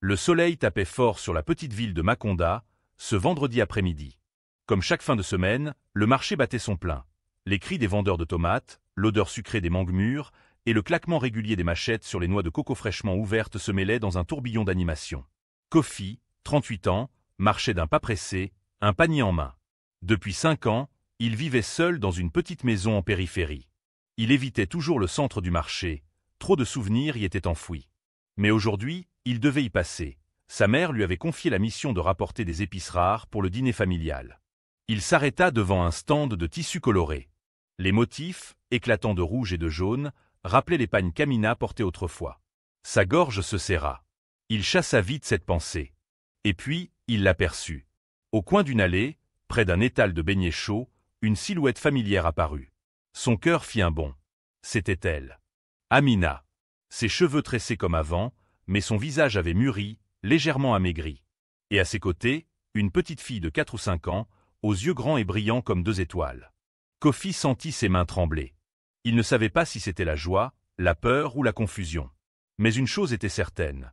Le soleil tapait fort sur la petite ville de Maconda, ce vendredi après-midi. Comme chaque fin de semaine, le marché battait son plein. Les cris des vendeurs de tomates, l'odeur sucrée des mangues mûres et le claquement régulier des machettes sur les noix de coco fraîchement ouvertes se mêlaient dans un tourbillon d'animation. Kofi, 38 ans, marchait d'un pas pressé, un panier en main. Depuis 5 ans, il vivait seul dans une petite maison en périphérie. Il évitait toujours le centre du marché, trop de souvenirs y étaient enfouis. Mais aujourd'hui, il devait y passer. Sa mère lui avait confié la mission de rapporter des épices rares pour le dîner familial. Il s'arrêta devant un stand de tissus colorés. Les motifs, éclatants de rouge et de jaune, rappelaient les pagnes qu'Amina portait autrefois. Sa gorge se serra. Il chassa vite cette pensée. Et puis, il l'aperçut. Au coin d'une allée, près d'un étal de beignets chauds, une silhouette familière apparut. Son cœur fit un bond. C'était elle. Amina. Ses cheveux tressés comme avant, mais son visage avait mûri, légèrement amaigri. Et à ses côtés, une petite fille de 4 ou 5 ans, aux yeux grands et brillants comme 2 étoiles. Kofi sentit ses mains trembler. Il ne savait pas si c'était la joie, la peur ou la confusion. Mais une chose était certaine.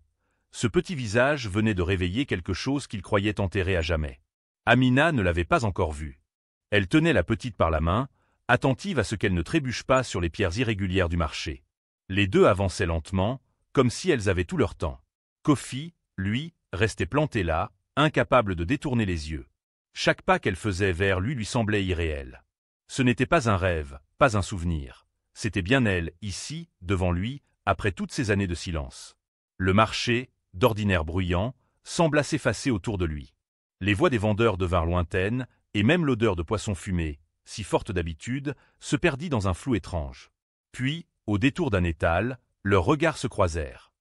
Ce petit visage venait de réveiller quelque chose qu'il croyait enterré à jamais. Amina ne l'avait pas encore vue. Elle tenait la petite par la main, attentive à ce qu'elle ne trébuche pas sur les pierres irrégulières du marché. Les deux avançaient lentement, comme si elles avaient tout leur temps. Kofi, lui, restait planté là, incapable de détourner les yeux. Chaque pas qu'elle faisait vers lui semblait irréel. Ce n'était pas un rêve, pas un souvenir. C'était bien elle, ici, devant lui, après toutes ces années de silence. Le marché, d'ordinaire bruyant, sembla s'effacer autour de lui. Les voix des vendeurs devinrent lointaines, et même l'odeur de poisson fumé, si forte d'habitude, se perdit dans un flou étrange. Puis, au détour d'un étal, leurs regards se croisèrent.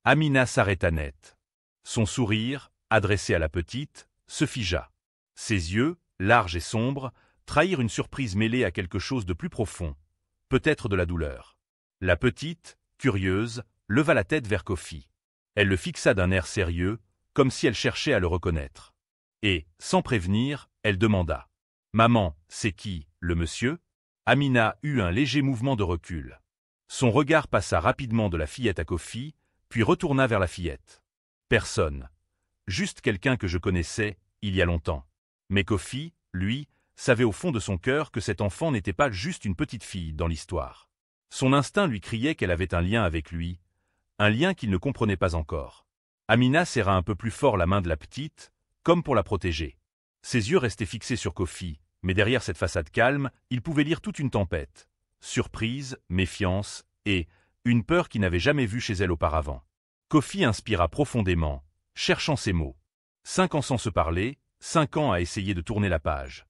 Amina s'arrêta net. Son sourire, adressé à la petite, se figea. Ses yeux, larges et sombres, trahirent une surprise mêlée à quelque chose de plus profond, peut-être de la douleur. La petite, curieuse, leva la tête vers Kofi. Elle le fixa d'un air sérieux, comme si elle cherchait à le reconnaître. Et, sans prévenir, elle demanda. « Maman, c'est qui, le monsieur ?» Amina eut un léger mouvement de recul. Son regard passa rapidement de la fillette à Kofi, puis retourna vers la fillette. Personne. Juste quelqu'un que je connaissais, il y a longtemps. Mais Kofi, lui, savait au fond de son cœur que cet enfant n'était pas juste une petite fille dans l'histoire. Son instinct lui criait qu'elle avait un lien avec lui, un lien qu'il ne comprenait pas encore. Amina serra un peu plus fort la main de la petite, comme pour la protéger. Ses yeux restaient fixés sur Kofi, mais derrière cette façade calme, il pouvait lire toute une tempête. Surprise, méfiance, et une peur qu'il n'avait jamais vue chez elle auparavant. Kofi inspira profondément, cherchant ses mots. 5 ans sans se parler, 5 ans à essayer de tourner la page.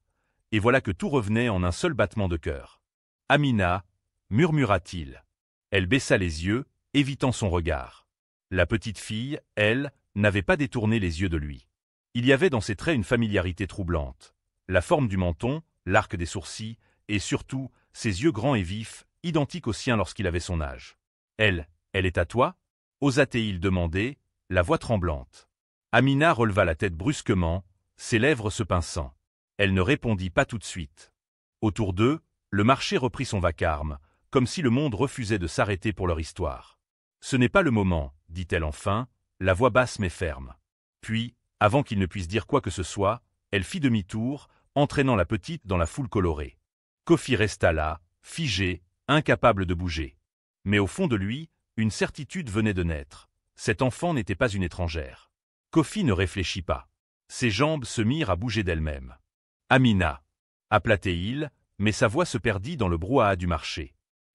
Et voilà que tout revenait en un seul battement de cœur. « Amina » murmura-t-il. Elle baissa les yeux, évitant son regard. La petite fille, elle, n'avait pas détourné les yeux de lui. Il y avait dans ses traits une familiarité troublante. La forme du menton, l'arc des sourcils, et surtout, ses yeux grands et vifs, identiques aux siens lorsqu'il avait son âge. « Elle est à toi » osa-t-il demander, la voix tremblante. Amina releva la tête brusquement, ses lèvres se pinçant. Elle ne répondit pas tout de suite. Autour d'eux, le marché reprit son vacarme, comme si le monde refusait de s'arrêter pour leur histoire. « Ce n'est pas le moment, » dit-elle enfin, la voix basse mais ferme. Puis, avant qu'il ne puisse dire quoi que ce soit, elle fit demi-tour, entraînant la petite dans la foule colorée. Kofi resta là, figé, incapable de bouger. Mais au fond de lui, une certitude venait de naître. Cet enfant n'était pas une étrangère. Kofi ne réfléchit pas. Ses jambes se mirent à bouger d'elles-mêmes. « Amina » appela-t-il, mais sa voix se perdit dans le brouhaha du marché.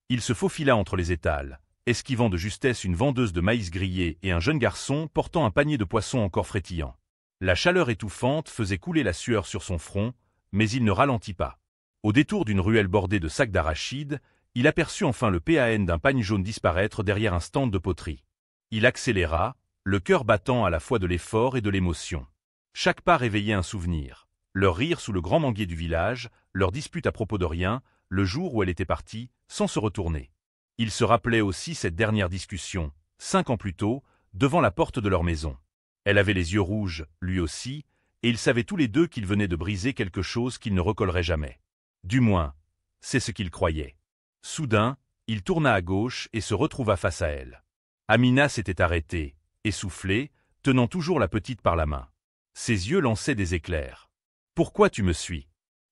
Il se faufila entre les étals, esquivant de justesse une vendeuse de maïs grillé et un jeune garçon portant un panier de poissons encore frétillant. La chaleur étouffante faisait couler la sueur sur son front, mais il ne ralentit pas. Au détour d'une ruelle bordée de sacs d'arachides, il aperçut enfin le PAN d'un pagne jaune disparaître derrière un stand de poterie. Il accéléra, le cœur battant à la fois de l'effort et de l'émotion. Chaque pas réveillait un souvenir. Leur rire sous le grand manguier du village, leur dispute à propos de rien, le jour où elle était partie, sans se retourner. Il se rappelait aussi cette dernière discussion, 5 ans plus tôt, devant la porte de leur maison. Elle avait les yeux rouges, lui aussi, et ils savaient tous les deux qu'ils venaient de briser quelque chose qu'ils ne recolleraient jamais. Du moins, c'est ce qu'ils croyaient. Soudain, il tourna à gauche et se retrouva face à elle. Amina s'était arrêtée, essoufflée, tenant toujours la petite par la main. Ses yeux lançaient des éclairs. « Pourquoi tu me suis »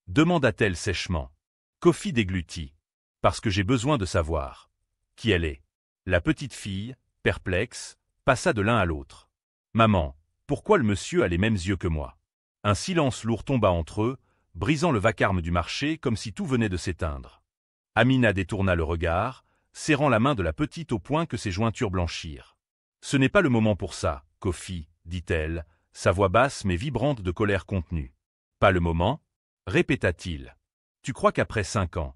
demanda-t-elle sèchement. Kofi déglutit. « Parce que j'ai besoin de savoir. Qui elle est ?» La petite fille, perplexe, passa de l'un à l'autre. « Maman, pourquoi le monsieur a les mêmes yeux que moi ?» Un silence lourd tomba entre eux, brisant le vacarme du marché comme si tout venait de s'éteindre. Amina détourna le regard, serrant la main de la petite au point que ses jointures blanchirent. « Ce n'est pas le moment pour ça, Kofi, » dit-elle, sa voix basse mais vibrante de colère contenue. « Pas le moment ?» répéta-t-il. « Tu crois qu'après 5 ans,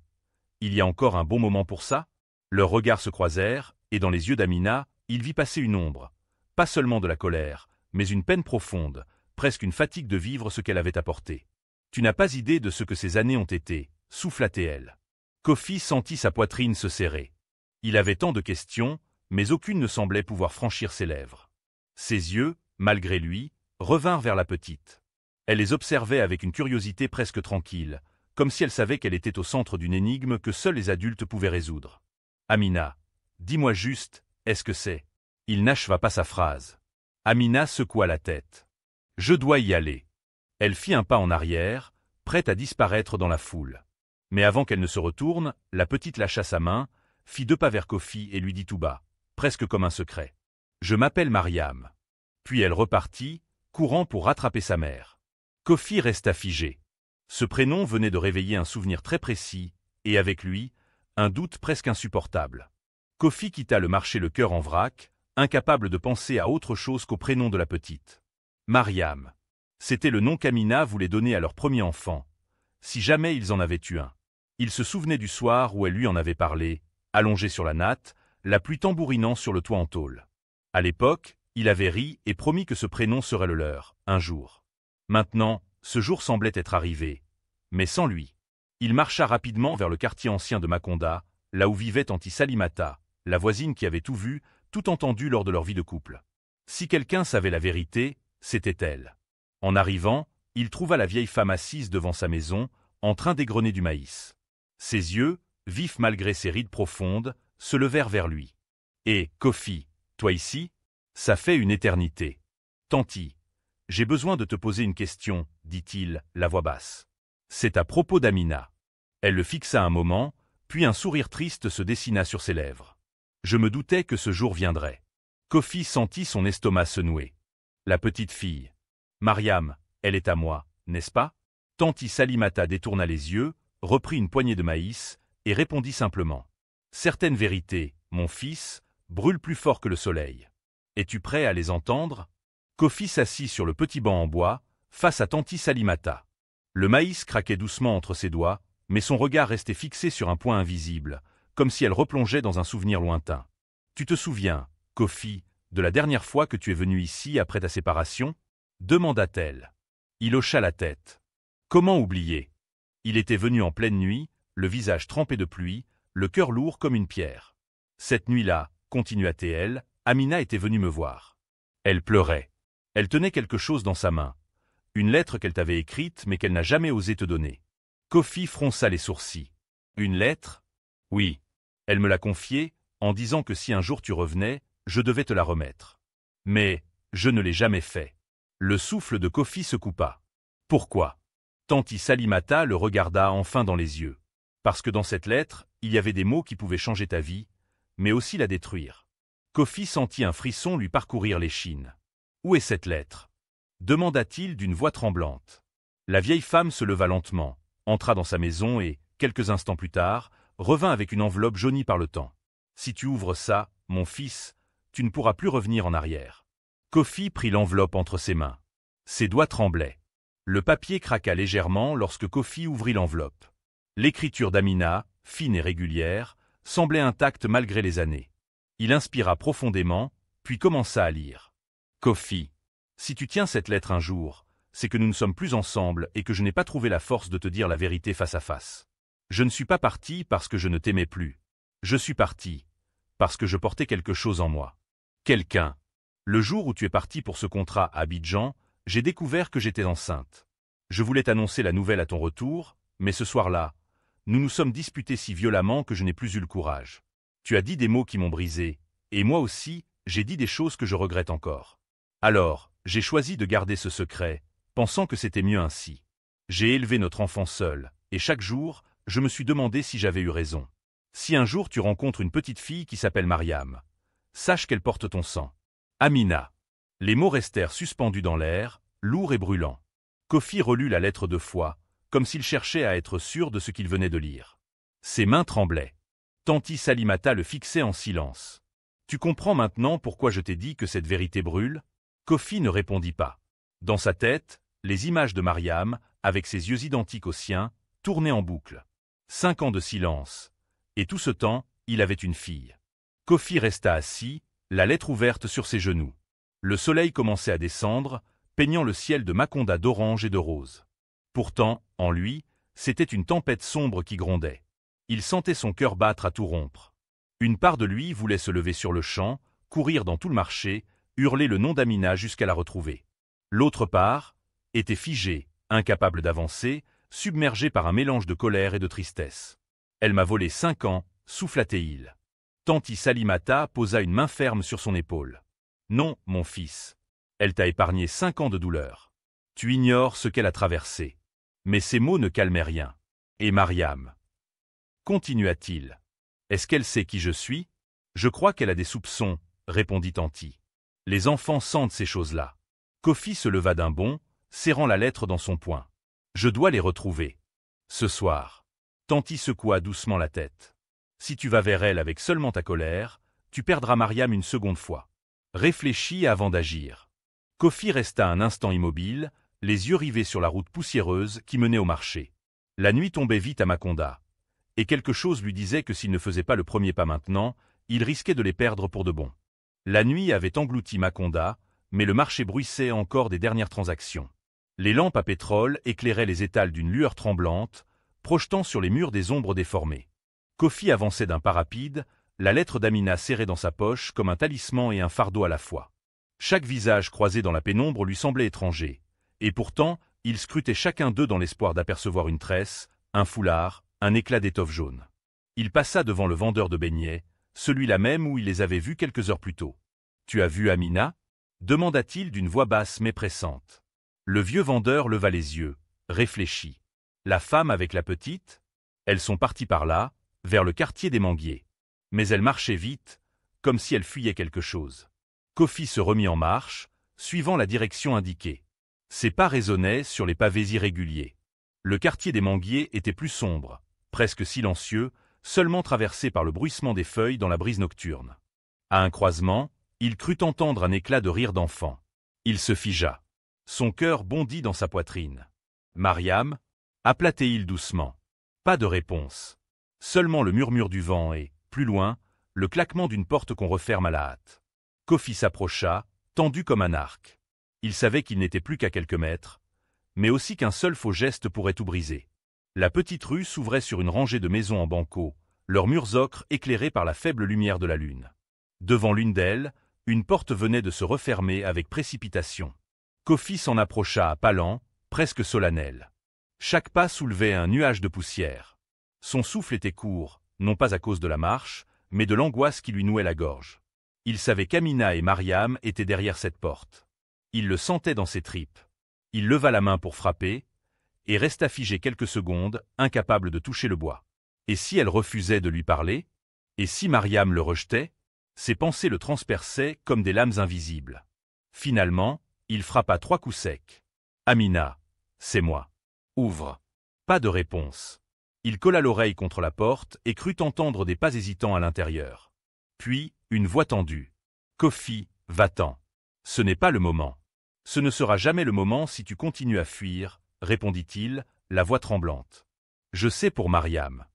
il y a encore un bon moment pour ça ?» Leurs regards se croisèrent, et dans les yeux d'Amina, il vit passer une ombre, pas seulement de la colère, mais une peine profonde, presque une fatigue de vivre ce qu'elle avait apporté. « Tu n'as pas idée de ce que ces années ont été, » souffla-t-elle. Kofi sentit sa poitrine se serrer. Il avait tant de questions, mais aucune ne semblait pouvoir franchir ses lèvres. Ses yeux, malgré lui, revinrent vers la petite. Elle les observait avec une curiosité presque tranquille, comme si elle savait qu'elle était au centre d'une énigme que seuls les adultes pouvaient résoudre. « Amina, dis-moi juste, est-ce que c'est ?» Il n'acheva pas sa phrase. Amina secoua la tête. « Je dois y aller. » Elle fit un pas en arrière, prête à disparaître dans la foule. Mais avant qu'elle ne se retourne, la petite lâcha sa main, fit 2 pas vers Kofi et lui dit tout bas, presque comme un secret. « Je m'appelle Mariam. » Puis elle repartit, courant pour rattraper sa mère. Kofi resta figé. Ce prénom venait de réveiller un souvenir très précis, et avec lui, un doute presque insupportable. Kofi quitta le marché le cœur en vrac, incapable de penser à autre chose qu'au prénom de la petite. Mariam. C'était le nom qu'Amina voulait donner à leur premier enfant, si jamais ils en avaient eu un. Il se souvenait du soir où elle lui en avait parlé, allongé sur la natte, la pluie tambourinant sur le toit en tôle. À l'époque, il avait ri et promis que ce prénom serait le leur, un jour. Maintenant, ce jour semblait être arrivé, mais sans lui. Il marcha rapidement vers le quartier ancien de Makonda, là où vivait Tanti Salimata, la voisine qui avait tout vu, tout entendu lors de leur vie de couple. Si quelqu'un savait la vérité, c'était elle. En arrivant, il trouva la vieille femme assise devant sa maison, en train d'égrener du maïs. Ses yeux, vifs malgré ses rides profondes, se levèrent vers lui. « Eh, Kofi, toi ici ? Ça fait une éternité. »« Tanti, j'ai besoin de te poser une question, » dit-il, la voix basse. « C'est à propos d'Amina. » Elle le fixa un moment, puis un sourire triste se dessina sur ses lèvres. « Je me doutais que ce jour viendrait. » Kofi sentit son estomac se nouer. La petite fille. « Mariam, elle est à moi, n'est-ce pas ?» Tanti Salimata détourna les yeux, reprit une poignée de maïs, et répondit simplement. « Certaines vérités, mon fils, brûlent plus fort que le soleil. Es-tu prêt à les entendre ?» Kofi s'assit sur le petit banc en bois, face à Tanti Salimata. Le maïs craquait doucement entre ses doigts, mais son regard restait fixé sur un point invisible, comme si elle replongeait dans un souvenir lointain. « Tu te souviens, Kofi, de la dernière fois que tu es venu ici après ta séparation ?» demanda-t-elle. Il hocha la tête. Comment oublier? Il était venu en pleine nuit, le visage trempé de pluie, le cœur lourd comme une pierre. Cette nuit-là, continua-t-elle, Amina était venue me voir. Elle pleurait. Elle tenait quelque chose dans sa main. Une lettre qu'elle t'avait écrite mais qu'elle n'a jamais osé te donner. Kofi fronça les sourcils. Une lettre? Oui. Elle me l'a confiée, en disant que si un jour tu revenais, je devais te la remettre. Mais, je ne l'ai jamais fait. Le souffle de Kofi se coupa. Pourquoi? Tanti Salimata le regarda enfin dans les yeux. Parce que dans cette lettre, il y avait des mots qui pouvaient changer ta vie, mais aussi la détruire. Kofi sentit un frisson lui parcourir l'échine. Où est cette lettre? Demanda-t-il d'une voix tremblante. La vieille femme se leva lentement, entra dans sa maison et, quelques instants plus tard, revint avec une enveloppe jaunie par le temps. Si tu ouvres ça, mon fils, tu ne pourras plus revenir en arrière. Kofi prit l'enveloppe entre ses mains. Ses doigts tremblaient. Le papier craqua légèrement lorsque Kofi ouvrit l'enveloppe. L'écriture d'Amina, fine et régulière, semblait intacte malgré les années. Il inspira profondément, puis commença à lire. Kofi, si tu tiens cette lettre un jour, c'est que nous ne sommes plus ensemble et que je n'ai pas trouvé la force de te dire la vérité face à face. Je ne suis pas parti parce que je ne t'aimais plus. Je suis parti parce que je portais quelque chose en moi. Quelqu'un. Le jour où tu es parti pour ce contrat à Abidjan, j'ai découvert que j'étais enceinte. Je voulais t'annoncer la nouvelle à ton retour, mais ce soir-là, nous nous sommes disputés si violemment que je n'ai plus eu le courage. Tu as dit des mots qui m'ont brisé, et moi aussi, j'ai dit des choses que je regrette encore. Alors, j'ai choisi de garder ce secret, pensant que c'était mieux ainsi. J'ai élevé notre enfant seul, et chaque jour, je me suis demandé si j'avais eu raison. Si un jour tu rencontres une petite fille qui s'appelle Mariam, sache qu'elle porte ton sang. Amina. Les mots restèrent suspendus dans l'air, lourds et brûlants. Kofi relut la lettre 2 fois, comme s'il cherchait à être sûr de ce qu'il venait de lire. Ses mains tremblaient. Tanti Salimata le fixait en silence. « Tu comprends maintenant pourquoi je t'ai dit que cette vérité brûle ?» Kofi ne répondit pas. Dans sa tête, les images de Mariam, avec ses yeux identiques aux siens, tournaient en boucle. 5 ans de silence. Et tout ce temps, il avait une fille. Kofi resta assis, la lettre ouverte sur ses genoux. Le soleil commençait à descendre, peignant le ciel de Maconda d'orange et de rose. Pourtant, en lui, c'était une tempête sombre qui grondait. Il sentait son cœur battre à tout rompre. Une part de lui voulait se lever sur le champ, courir dans tout le marché, hurler le nom d'Amina jusqu'à la retrouver. L'autre part était figée, incapable d'avancer, submergée par un mélange de colère et de tristesse. « Elle m'a volé 5 ans, souffla-t-il. Tanti Salimata posa une main ferme sur son épaule. « Non, mon fils. Elle t'a épargné 5 ans de douleur. Tu ignores ce qu'elle a traversé. » Mais ces mots ne calmaient rien. « Et Mariam ?» continua-t-il. « Est-ce qu'elle sait qui je suis ?»« Je crois qu'elle a des soupçons, » répondit Tanti. « Les enfants sentent ces choses-là. » Kofi se leva d'un bond, serrant la lettre dans son poing. « Je dois les retrouver. Ce soir. » Tanti secoua doucement la tête. « Si tu vas vers elle avec seulement ta colère, tu perdras Mariam une seconde fois. Réfléchis avant d'agir. » Kofi resta un instant immobile, les yeux rivés sur la route poussiéreuse qui menait au marché. La nuit tombait vite à Maconda, et quelque chose lui disait que s'il ne faisait pas le premier pas maintenant, il risquait de les perdre pour de bon. La nuit avait englouti Maconda, mais le marché bruissait encore des dernières transactions. Les lampes à pétrole éclairaient les étals d'une lueur tremblante, projetant sur les murs des ombres déformées. Kofi avançait d'un pas rapide, la lettre d'Amina serrée dans sa poche comme un talisman et un fardeau à la fois. Chaque visage croisé dans la pénombre lui semblait étranger, et pourtant, il scrutait chacun d'eux dans l'espoir d'apercevoir une tresse, un foulard, un éclat d'étoffe jaune. Il passa devant le vendeur de beignets, celui-là même où il les avait vus quelques heures plus tôt. « Tu as vu Amina ?» demanda-t-il d'une voix basse mais pressante. Le vieux vendeur leva les yeux, réfléchit. « La femme avec la petite ? Elles sont parties par là, vers le quartier des Manguiers. Mais elle marchait vite, comme si elle fuyait quelque chose. » Kofi se remit en marche, suivant la direction indiquée. Ses pas résonnaient sur les pavés irréguliers. Le quartier des Manguiers était plus sombre, presque silencieux, seulement traversé par le bruissement des feuilles dans la brise nocturne. À un croisement, il crut entendre un éclat de rire d'enfant. Il se figea. Son cœur bondit dans sa poitrine. « Mariam » appela-t-il doucement. Pas de réponse. Seulement le murmure du vent et, plus loin, le claquement d'une porte qu'on referme à la hâte. Kofi s'approcha, tendu comme un arc. Il savait qu'il n'était plus qu'à quelques mètres, mais aussi qu'un seul faux geste pourrait tout briser. La petite rue s'ouvrait sur une rangée de maisons en banco, leurs murs ocre éclairés par la faible lumière de la lune. Devant l'une d'elles, une porte venait de se refermer avec précipitation. Kofi s'en approcha à pas lents, presque solennel. Chaque pas soulevait un nuage de poussière. Son souffle était court, non pas à cause de la marche, mais de l'angoisse qui lui nouait la gorge. Il savait qu'Amina et Mariam étaient derrière cette porte. Il le sentait dans ses tripes. Il leva la main pour frapper, et resta figé quelques secondes, incapable de toucher le bois. Et si elle refusait de lui parler? Et si Mariam le rejetait? Ses pensées le transperçaient comme des lames invisibles. Finalement, il frappa 3 coups secs. « Amina, c'est moi. Ouvre. » Pas de réponse. Il colla l'oreille contre la porte et crut entendre des pas hésitants à l'intérieur. Puis, une voix tendue. « Kofi, va-t'en. Ce n'est pas le moment. Ce ne sera jamais le moment si tu continues à fuir, » répondit-il, la voix tremblante. « Je sais pour Mariam. »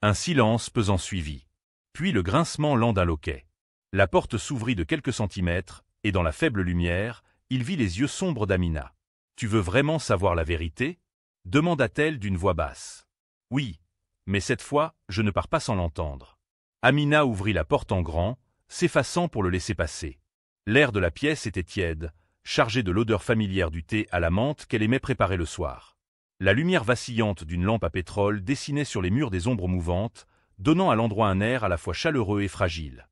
Un silence pesant suivit. Puis le grincement lent d'un loquet. La porte s'ouvrit de quelques centimètres, et dans la faible lumière, il vit les yeux sombres d'Amina. « Tu veux vraiment savoir la vérité ?» demanda-t-elle d'une voix basse. « Oui, mais cette fois, je ne pars pas sans l'entendre. » Amina ouvrit la porte en grand, s'effaçant pour le laisser passer. L'air de la pièce était tiède, chargé de l'odeur familière du thé à la menthe qu'elle aimait préparer le soir. La lumière vacillante d'une lampe à pétrole dessinait sur les murs des ombres mouvantes, donnant à l'endroit un air à la fois chaleureux et fragile.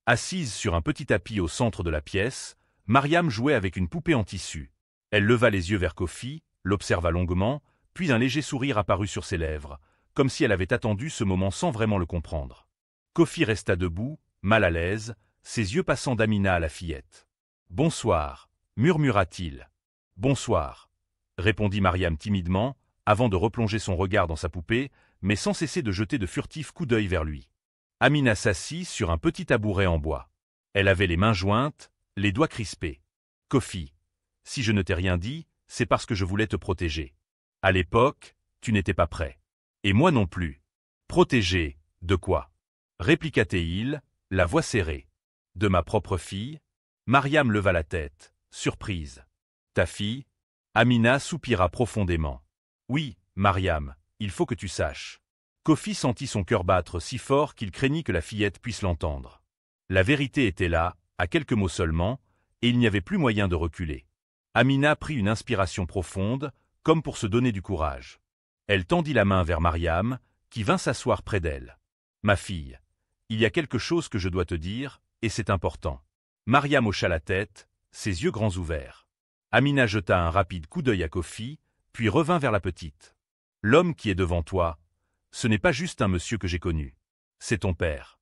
Assise sur un petit tapis au centre de la pièce, Mariam jouait avec une poupée en tissu. Elle leva les yeux vers Kofi, l'observa longuement, puis un léger sourire apparut sur ses lèvres, comme si elle avait attendu ce moment sans vraiment le comprendre. Kofi resta debout, mal à l'aise, ses yeux passant d'Amina à la fillette. « Bonsoir, » murmura-t-il. « Bonsoir, » répondit Mariam timidement, avant de replonger son regard dans sa poupée, mais sans cesser de jeter de furtifs coups d'œil vers lui. Amina s'assit sur un petit tabouret en bois. Elle avait les mains jointes, les doigts crispés. « Kofi, si je ne t'ai rien dit, c'est parce que je voulais te protéger. À l'époque, tu n'étais pas prêt. Et moi non plus. »« Protéger, de quoi ?» répliqua-t-il, la voix serrée. « De ma propre fille ?» Mariam leva la tête, surprise. « Ta fille ?» Amina soupira profondément. « Oui, Mariam, il faut que tu saches. » Kofi sentit son cœur battre si fort qu'il craignit que la fillette puisse l'entendre. La vérité était là, à quelques mots seulement, et il n'y avait plus moyen de reculer. Amina prit une inspiration profonde, comme pour se donner du courage. Elle tendit la main vers Mariam, qui vint s'asseoir près d'elle. « Ma fille, il y a quelque chose que je dois te dire, et c'est important. » Mariam hocha la tête, ses yeux grands ouverts. Amina jeta un rapide coup d'œil à Kofi, puis revint vers la petite. « L'homme qui est devant toi, ce n'est pas juste un monsieur que j'ai connu. C'est ton père. »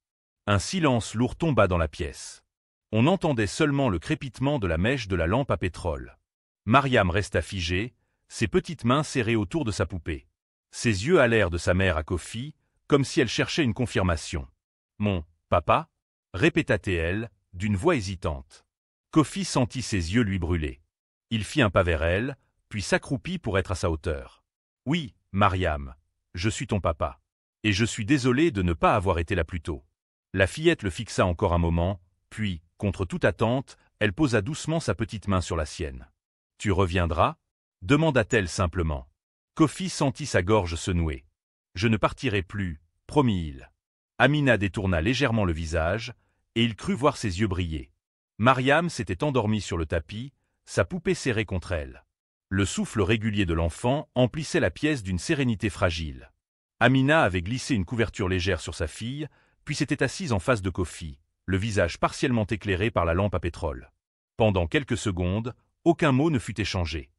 Un silence lourd tomba dans la pièce. On entendait seulement le crépitement de la mèche de la lampe à pétrole. Mariam resta figée, ses petites mains serrées autour de sa poupée. Ses yeux allèrent de sa mère à Kofi, comme si elle cherchait une confirmation. « Mon papa ?» répéta-t-elle, d'une voix hésitante. Kofi sentit ses yeux lui brûler. Il fit un pas vers elle, puis s'accroupit pour être à sa hauteur. « Oui, Mariam, je suis ton papa. Et je suis désolé de ne pas avoir été là plus tôt. » La fillette le fixa encore un moment, puis, contre toute attente, elle posa doucement sa petite main sur la sienne. « Tu reviendras ?» demanda-t-elle simplement. Kofi sentit sa gorge se nouer. « Je ne partirai plus, promit-il. » Amina détourna légèrement le visage, et il crut voir ses yeux briller. Mariam s'était endormie sur le tapis, sa poupée serrée contre elle. Le souffle régulier de l'enfant emplissait la pièce d'une sérénité fragile. Amina avait glissé une couverture légère sur sa fille, puis s'était assise en face de Kofi, le visage partiellement éclairé par la lampe à pétrole. Pendant quelques secondes, aucun mot ne fut échangé.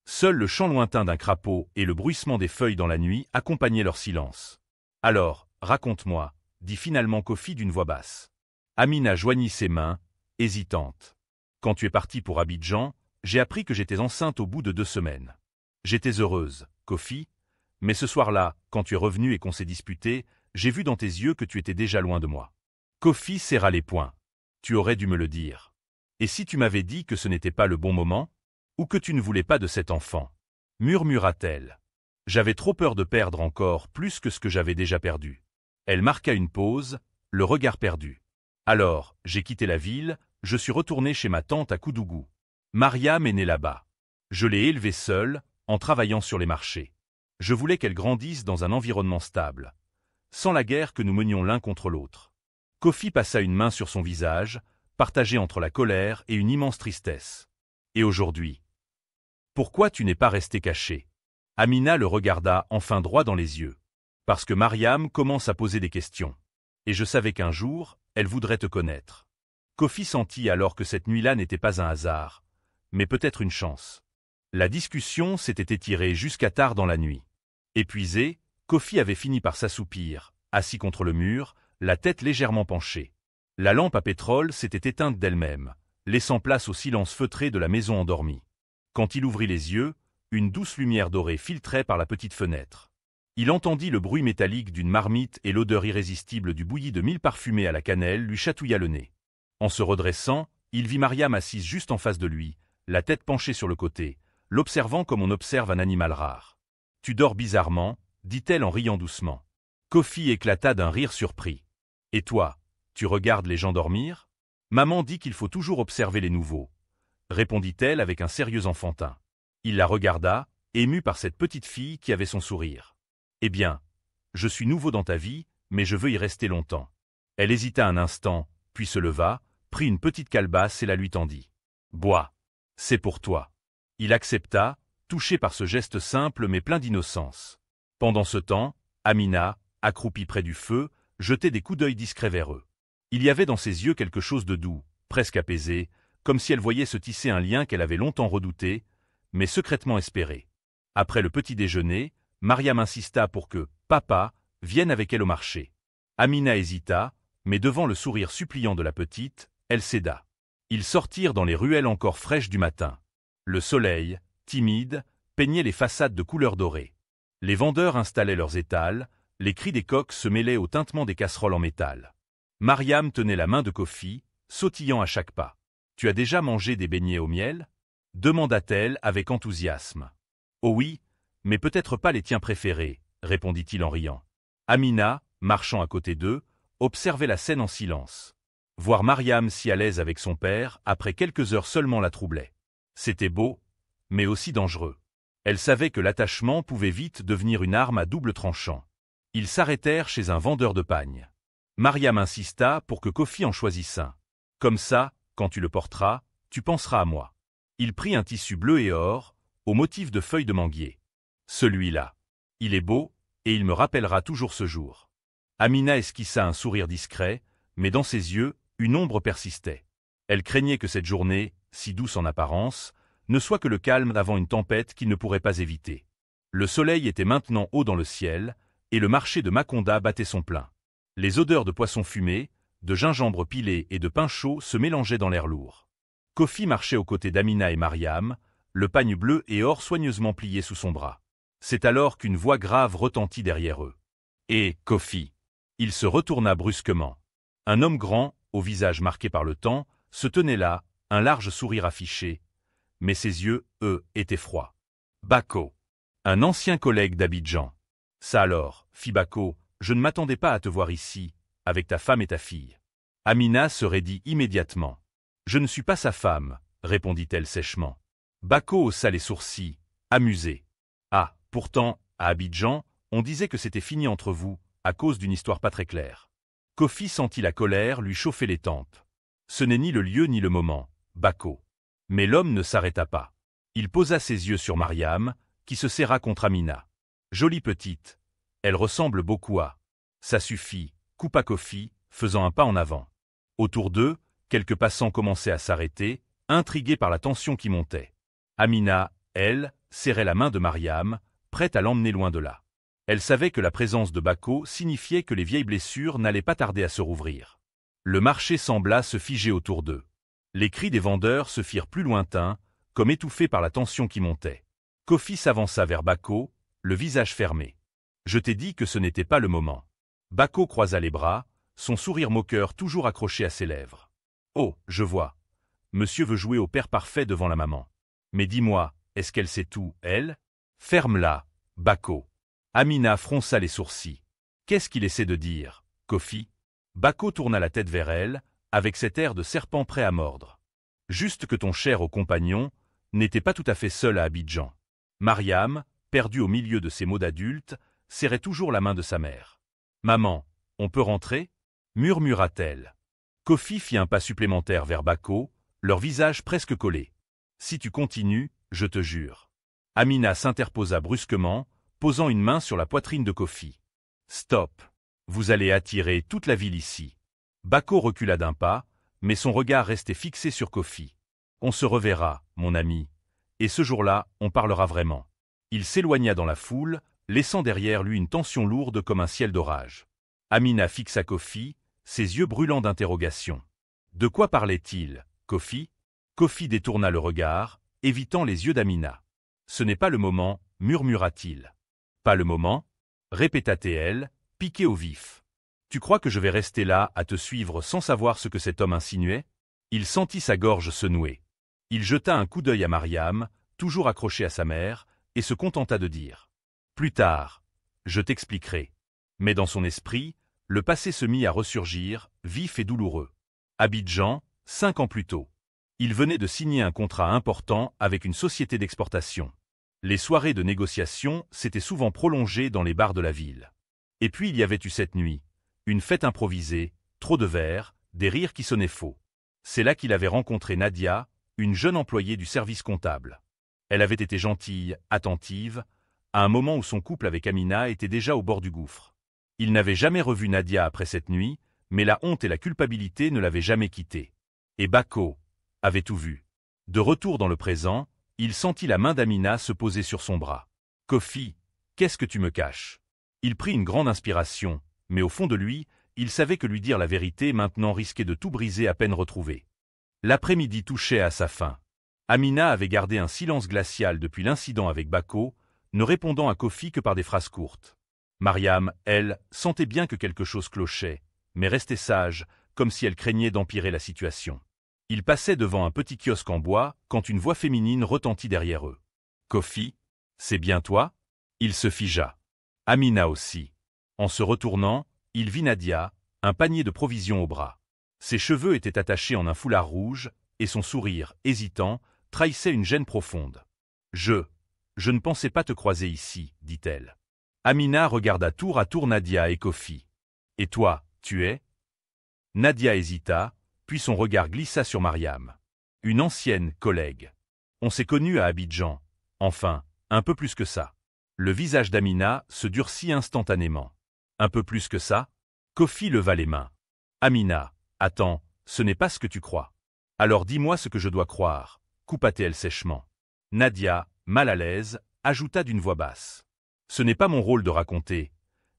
Seul le chant lointain d'un crapaud et le bruissement des feuilles dans la nuit accompagnaient leur silence. « Alors, raconte-moi, » dit finalement Kofi d'une voix basse. Amina joignit ses mains, hésitante. « Quand tu es parti pour Abidjan, j'ai appris que j'étais enceinte au bout de 2 semaines. J'étais heureuse, Kofi, mais ce soir-là, quand tu es revenu et qu'on s'est disputé, j'ai vu dans tes yeux que tu étais déjà loin de moi. » Kofi serra les poings. « Tu aurais dû me le dire. Et si tu m'avais dit que ce n'était pas le bon moment? Ou que tu ne voulais pas de cet enfant ?» murmura-t-elle. « J'avais trop peur de perdre encore plus que ce que j'avais déjà perdu. » Elle marqua une pause, le regard perdu. « Alors, j'ai quitté la ville, je suis retourné chez ma tante à Koudougou. Mariam est née là-bas. Je l'ai élevée seule, en travaillant sur les marchés. Je voulais qu'elle grandisse dans un environnement stable, sans la guerre que nous menions l'un contre l'autre. » Kofi passa une main sur son visage, partagé entre la colère et une immense tristesse. « Et aujourd'hui? Pourquoi tu n'es pas resté caché ?» Amina le regarda enfin droit dans les yeux. « Parce que Mariam commence à poser des questions. Et je savais qu'un jour, elle voudrait te connaître. » Kofi sentit alors que cette nuit-là n'était pas un hasard, mais peut-être une chance. La discussion s'était étirée jusqu'à tard dans la nuit. Épuisé, Kofi avait fini par s'assoupir, assis contre le mur, la tête légèrement penchée. La lampe à pétrole s'était éteinte d'elle-même, laissant place au silence feutré de la maison endormie. Quand il ouvrit les yeux, une douce lumière dorée filtrait par la petite fenêtre. Il entendit le bruit métallique d'une marmite et l'odeur irrésistible du bouilli de mil parfumé à la cannelle lui chatouilla le nez. En se redressant, il vit Mariam assise juste en face de lui, la tête penchée sur le côté, l'observant comme on observe un animal rare. « Tu dors bizarrement » dit-elle en riant doucement. Kofi éclata d'un rire surpris. « Et toi, tu regardes les gens dormir ? Maman dit qu'il faut toujours observer les nouveaux, » répondit-elle avec un sérieux enfantin. Il la regarda, ému par cette petite fille qui avait son sourire. « Eh bien, je suis nouveau dans ta vie, mais je veux y rester longtemps. » Elle hésita un instant, puis se leva, prit une petite calebasse et la lui tendit. « Bois. C'est pour toi. » Il accepta, touché par ce geste simple mais plein d'innocence. Pendant ce temps, Amina, accroupie près du feu, jetait des coups d'œil discrets vers eux. Il y avait dans ses yeux quelque chose de doux, presque apaisé, comme si elle voyait se tisser un lien qu'elle avait longtemps redouté, mais secrètement espéré. Après le petit déjeuner, Mariam insista pour que « papa » vienne avec elle au marché. Amina hésita, mais devant le sourire suppliant de la petite, elle céda. Ils sortirent dans les ruelles encore fraîches du matin. Le soleil, timide, peignait les façades de couleurs dorées. Les vendeurs installaient leurs étals, les cris des coqs se mêlaient au tintement des casseroles en métal. Mariam tenait la main de Kofi, sautillant à chaque pas. « Tu as déjà mangé des beignets au miel ?» demanda-t-elle avec enthousiasme. « Oh oui, mais peut-être pas les tiens préférés, » répondit-il en riant. Amina, marchant à côté d'eux, observait la scène en silence. Voir Mariam si à l'aise avec son père, après quelques heures seulement la troublait. C'était beau, mais aussi dangereux. Elle savait que l'attachement pouvait vite devenir une arme à double tranchant. Ils s'arrêtèrent chez un vendeur de pagnes. Mariam insista pour que Kofi en choisisse un. « Comme ça, quand tu le porteras, tu penseras à moi. » Il prit un tissu bleu et or, au motif de feuilles de manguier. « Celui-là. Il est beau, et il me rappellera toujours ce jour. » Amina esquissa un sourire discret, mais dans ses yeux, une ombre persistait. Elle craignait que cette journée, si douce en apparence, ne soit que le calme avant une tempête qu'il ne pourrait pas éviter. Le soleil était maintenant haut dans le ciel, et le marché de Maconda battait son plein. Les odeurs de poissons fumés, de gingembre pilé et de pain chaud se mélangeaient dans l'air lourd. Kofi marchait aux côtés d'Amina et Mariam, le pagne bleu et or soigneusement plié sous son bras. C'est alors qu'une voix grave retentit derrière eux. « Hé, Kofi !» Il se retourna brusquement. Un homme grand, au visage marqué par le temps, se tenait là, un large sourire affiché, mais ses yeux, eux, étaient froids. Bako. Un ancien collègue d'Abidjan. Ça alors, fit Bako, je ne m'attendais pas à te voir ici, avec ta femme et ta fille. Amina se raidit immédiatement. Je ne suis pas sa femme, répondit-elle sèchement. Bako haussa les sourcils, amusé. Ah, pourtant, à Abidjan, on disait que c'était fini entre vous, à cause d'une histoire pas très claire. Kofi sentit la colère lui chauffer les tempes. Ce n'est ni le lieu ni le moment, Bako. Mais l'homme ne s'arrêta pas. Il posa ses yeux sur Mariam, qui se serra contre Amina. Jolie petite. Elle ressemble beaucoup à. Ça suffit, coupa Kofi, faisant un pas en avant. Autour d'eux, quelques passants commençaient à s'arrêter, intrigués par la tension qui montait. Amina, elle, serrait la main de Mariam, prête à l'emmener loin de là. Elle savait que la présence de Bako signifiait que les vieilles blessures n'allaient pas tarder à se rouvrir. Le marché sembla se figer autour d'eux. Les cris des vendeurs se firent plus lointains, comme étouffés par la tension qui montait. Kofi s'avança vers Bako, le visage fermé. « Je t'ai dit que ce n'était pas le moment. » Bako croisa les bras, son sourire moqueur toujours accroché à ses lèvres. « Oh, je vois. Monsieur veut jouer au père parfait devant la maman. Mais dis-moi, est-ce qu'elle sait tout, elle ? Ferme-la, Bako. » Amina fronça les sourcils. « Qu'est-ce qu'il essaie de dire, Kofi ?» Bako tourna la tête vers elle, avec cet air de serpent prêt à mordre. « Juste que ton cher au compagnon n'était pas tout à fait seul à Abidjan. » Mariam, perdue au milieu de ces mots d'adulte, serrait toujours la main de sa mère. « Maman, on peut rentrer ?» murmura-t-elle. Kofi fit un pas supplémentaire vers Bako, leur visage presque collés. « Si tu continues, je te jure. » Amina s'interposa brusquement, posant une main sur la poitrine de Kofi. « Stop. Vous allez attirer toute la ville ici. » Bako recula d'un pas, mais son regard restait fixé sur Kofi. « On se reverra, mon ami. Et ce jour-là, on parlera vraiment. » Il s'éloigna dans la foule, laissant derrière lui une tension lourde comme un ciel d'orage. Amina fixa Kofi, ses yeux brûlants d'interrogation. De quoi parlait-il, Kofi ? Kofi détourna le regard, évitant les yeux d'Amina. « Ce n'est pas le moment, murmura-t-il. »« Pas le moment ?» répéta-t-elle, piquée au vif. « Tu crois que je vais rester là à te suivre sans savoir ce que cet homme insinuait ?» Il sentit sa gorge se nouer. Il jeta un coup d'œil à Mariam, toujours accrochée à sa mère, et se contenta de dire « Plus tard, je t'expliquerai. » Mais dans son esprit, le passé se mit à ressurgir, vif et douloureux. Abidjan, 5 ans plus tôt. Il venait de signer un contrat important avec une société d'exportation. Les soirées de négociation s'étaient souvent prolongées dans les bars de la ville. Et puis il y avait eu cette nuit, une fête improvisée, trop de verres, des rires qui sonnaient faux. C'est là qu'il avait rencontré Nadia, une jeune employée du service comptable. Elle avait été gentille, attentive, à un moment où son couple avec Amina était déjà au bord du gouffre. Il n'avait jamais revu Nadia après cette nuit, mais la honte et la culpabilité ne l'avaient jamais quittée. Et Bako, avait tout vu. De retour dans le présent, il sentit la main d'Amina se poser sur son bras. « Kofi, qu'est-ce que tu me caches ?» Il prit une grande inspiration, mais au fond de lui, il savait que lui dire la vérité maintenant risquait de tout briser à peine retrouvé. L'après-midi touchait à sa fin. Amina avait gardé un silence glacial depuis l'incident avec Bako, ne répondant à Kofi que par des phrases courtes. Mariam, elle, sentait bien que quelque chose clochait, mais restait sage, comme si elle craignait d'empirer la situation. Il passait devant un petit kiosque en bois quand une voix féminine retentit derrière eux. « Kofi, c'est bien toi ?» Il se figea. Amina aussi. En se retournant, il vit Nadia, un panier de provisions au bras. Ses cheveux étaient attachés en un foulard rouge, et son sourire, hésitant, trahissait une gêne profonde. « Je ne pensais pas te croiser ici, dit-elle. » Amina regarda tour à tour Nadia et Kofi. « Et toi, tu es ?» Nadia hésita, puis son regard glissa sur Mariam. « Une ancienne collègue. On s'est connus à Abidjan. Enfin, un peu plus que ça. » Le visage d'Amina se durcit instantanément. « Un peu plus que ça ?» Kofi leva les mains. « Amina, attends, ce n'est pas ce que tu crois. Alors dis-moi ce que je dois croire, » coupa-t-elle sèchement. Nadia, mal à l'aise, ajouta d'une voix basse. « Ce n'est pas mon rôle de raconter,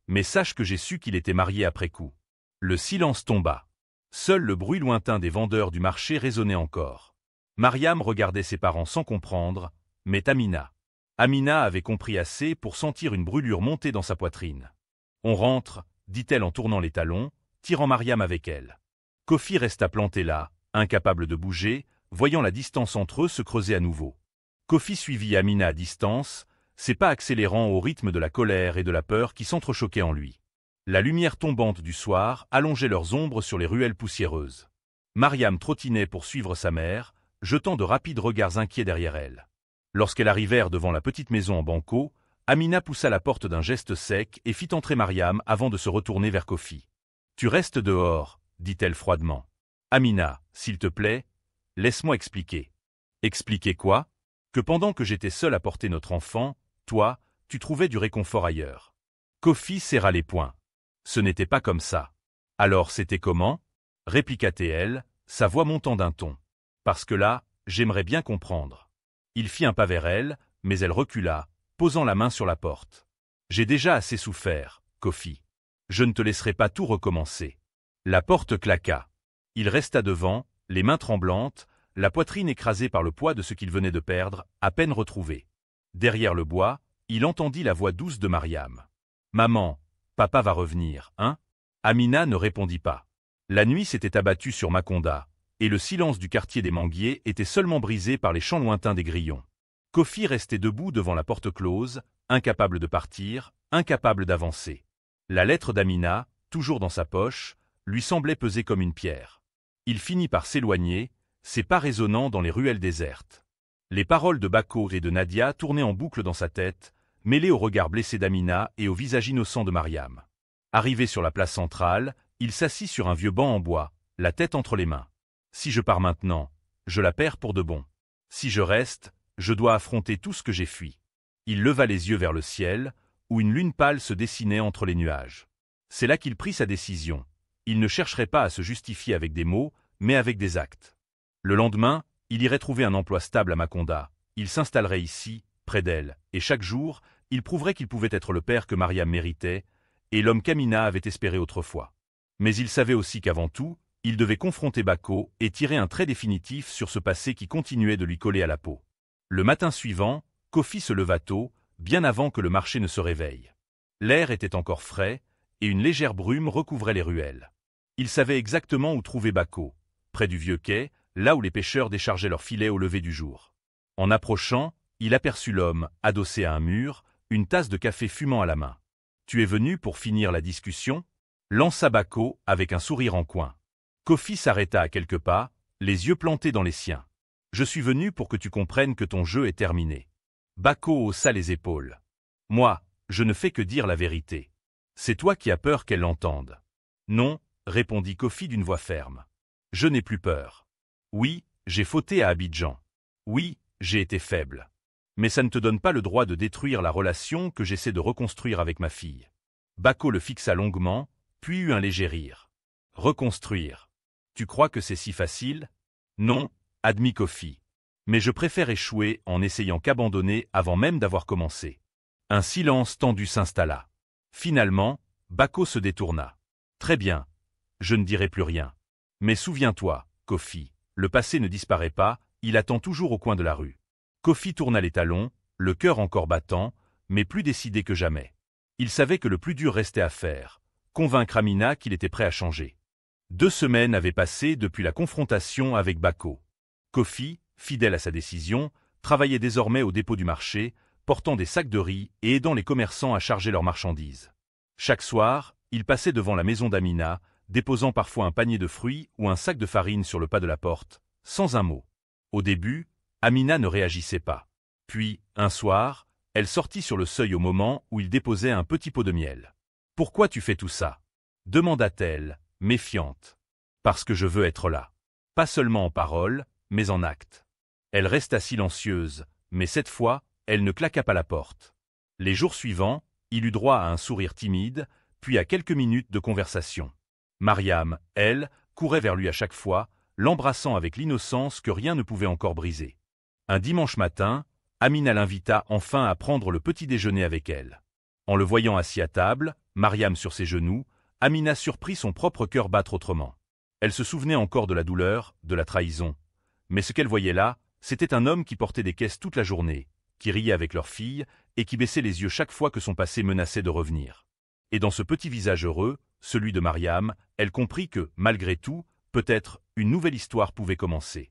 mais sache que j'ai su qu'il était marié après coup. » Le silence tomba. Seul le bruit lointain des vendeurs du marché résonnait encore. Mariam regardait ses parents sans comprendre, mais Amina avait compris assez pour sentir une brûlure monter dans sa poitrine. « On rentre, » dit-elle en tournant les talons, tirant Mariam avec elle. Kofi resta planté là, incapable de bouger, voyant la distance entre eux se creuser à nouveau. Kofi suivit Amina à distance, ses pas accélérant au rythme de la colère et de la peur qui s'entrechoquaient en lui. La lumière tombante du soir allongeait leurs ombres sur les ruelles poussiéreuses. Mariam trottinait pour suivre sa mère, jetant de rapides regards inquiets derrière elle. Lorsqu'elles arrivèrent devant la petite maison en banco, Amina poussa la porte d'un geste sec et fit entrer Mariam avant de se retourner vers Kofi. « Tu restes dehors, » dit-elle froidement. « Amina, s'il te plaît, laisse-moi expliquer. » « Expliquer quoi ? Que pendant que j'étais seule à porter notre enfant, toi, tu trouvais du réconfort ailleurs. » Kofi serra les poings. « Ce n'était pas comme ça. »« Alors c'était comment ?» répliqua-t-elle, sa voix montant d'un ton. « Parce que là, j'aimerais bien comprendre. » Il fit un pas vers elle, mais elle recula, posant la main sur la porte. « J'ai déjà assez souffert, Kofi. Je ne te laisserai pas tout recommencer. » La porte claqua. Il resta devant, les mains tremblantes, la poitrine écrasée par le poids de ce qu'il venait de perdre, à peine retrouvé. Derrière le bois, il entendit la voix douce de Mariam. « Maman, papa va revenir, hein ?» Amina ne répondit pas. La nuit s'était abattue sur Maconda, et le silence du quartier des Manguiers était seulement brisé par les chants lointains des grillons. Kofi restait debout devant la porte close, incapable de partir, incapable d'avancer. La lettre d'Amina, toujours dans sa poche, lui semblait peser comme une pierre. Il finit par s'éloigner, ses pas résonnant dans les ruelles désertes. Les paroles de Bako et de Nadia tournaient en boucle dans sa tête, mêlées au regard blessé d'Amina et au visage innocent de Mariam. Arrivé sur la place centrale, il s'assit sur un vieux banc en bois, la tête entre les mains. « Si je pars maintenant, je la perds pour de bon. Si je reste, je dois affronter tout ce que j'ai fui. » Il leva les yeux vers le ciel, où une lune pâle se dessinait entre les nuages. C'est là qu'il prit sa décision. Il ne chercherait pas à se justifier avec des mots, mais avec des actes. Le lendemain, il irait trouver un emploi stable à Maconda. Il s'installerait ici, près d'elle, et chaque jour, il prouverait qu'il pouvait être le père que Mariam méritait, et l'homme qu'Amina avait espéré autrefois. Mais il savait aussi qu'avant tout, il devait confronter Bako et tirer un trait définitif sur ce passé qui continuait de lui coller à la peau. Le matin suivant, Kofi se leva tôt, bien avant que le marché ne se réveille. L'air était encore frais, et une légère brume recouvrait les ruelles. Il savait exactement où trouver Bako, près du vieux quai, là où les pêcheurs déchargeaient leurs filets au lever du jour. En approchant, il aperçut l'homme, adossé à un mur, une tasse de café fumant à la main. « Tu es venu pour finir la discussion ?» lança Bako avec un sourire en coin. Kofi s'arrêta à quelques pas, les yeux plantés dans les siens. « Je suis venu pour que tu comprennes que ton jeu est terminé. » Bako haussa les épaules. « Moi, je ne fais que dire la vérité. C'est toi qui as peur qu'elle l'entende. »« Non, » répondit Kofi d'une voix ferme. « Je n'ai plus peur. Oui, j'ai fauté à Abidjan. Oui, j'ai été faible. Mais ça ne te donne pas le droit de détruire la relation que j'essaie de reconstruire avec ma fille. » Bako le fixa longuement, puis eut un léger rire. « Reconstruire. Tu crois que c'est si facile ? Non, admit Kofi. Mais je préfère échouer en essayant qu'abandonner avant même d'avoir commencé. Un silence tendu s'installa. Finalement, Bako se détourna. Très bien. Je ne dirai plus rien. Mais souviens-toi, Kofi, le passé ne disparaît pas, il attend toujours au coin de la rue. Kofi tourna les talons, le cœur encore battant, mais plus décidé que jamais. Il savait que le plus dur restait à faire, convaincre Amina qu'il était prêt à changer. 2 semaines avaient passé depuis la confrontation avec Bako. Kofi, fidèle à sa décision, travaillait désormais au dépôt du marché, portant des sacs de riz et aidant les commerçants à charger leurs marchandises. Chaque soir, il passait devant la maison d'Amina, déposant parfois un panier de fruits ou un sac de farine sur le pas de la porte, sans un mot. Au début, Amina ne réagissait pas. Puis, un soir, elle sortit sur le seuil au moment où il déposait un petit pot de miel. « Pourquoi tu fais tout ça ?» demanda-t-elle, méfiante. « Parce que je veux être là. Pas seulement en parole, mais en acte. » Elle resta silencieuse, mais cette fois, elle ne claqua pas la porte. Les jours suivants, il eut droit à un sourire timide, puis à quelques minutes de conversation. Mariam, elle, courait vers lui à chaque fois, l'embrassant avec l'innocence que rien ne pouvait encore briser. Un dimanche matin, Amina l'invita enfin à prendre le petit déjeuner avec elle. En le voyant assis à table, Mariam sur ses genoux, Amina surprit son propre cœur battre autrement. Elle se souvenait encore de la douleur, de la trahison. Mais ce qu'elle voyait là, c'était un homme qui portait des caisses toute la journée, qui riait avec leur fille et qui baissait les yeux chaque fois que son passé menaçait de revenir. Et dans ce petit visage heureux, celui de Mariam, elle comprit que, malgré tout, peut-être, une nouvelle histoire pouvait commencer.